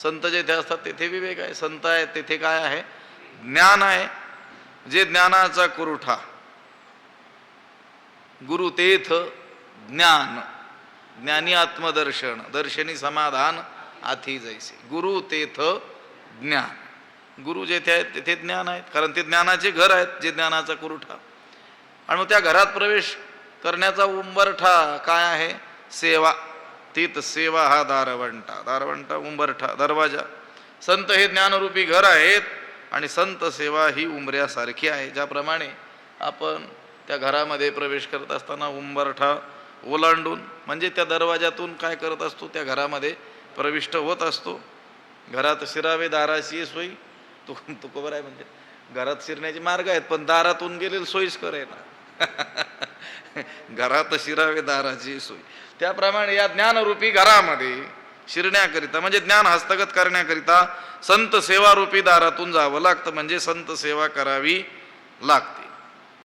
संत जेथे असतात तेथे विवेक आहे, संत आहे तेथे काय आहे, ज्ञान आहे, जे ज्ञानाचा कुरुठा. गुरु तेथ ज्ञान, ज्ञानी आत्मदर्शन, दर्शनी समाधान आथी जैसे. गुरु तेथ ज्ञान, गुरु जेथे आहेत तेथे ज्ञान आहेत, कारण ते ज्ञानाचे घर आहेत, जे ज्ञानाचा कुरुठा. आणि मग त्या घरात प्रवेश करण्याचा उंबरठा काय आहे, सेवा. तीत सेवा हा दारवंटा, दारवंटा उंबरठा दरवाजा. संत हे ज्ञानरूपी घर आहेत आणि संत सेवा ही उंबऱ्यासारखी आहे. ज्याप्रमाणे आपण त्या घरामध्ये प्रवेश करत असताना उंबरठा ओलांडून म्हणजे त्या दरवाजातून काय करत असतो, त्या घरामध्ये प्रविष्ट होत असतो. घरात शिरावे दाराची सोयी, तुकोबर आहे म्हणजे घरात शिरण्याचे मार्ग आहेत, पण दारातून गेलेलं सोयीस्कर आहे ना. घरात शिरावे दाराची सोय. त्याप्रमाणे या ज्ञानरूपी घरामध्ये शिरण्याकरिता म्हणजे ज्ञान हस्तगत करण्याकरिता संत सेवारूपी दारातून जावं लागतं, म्हणजे संत सेवा करावी लागते.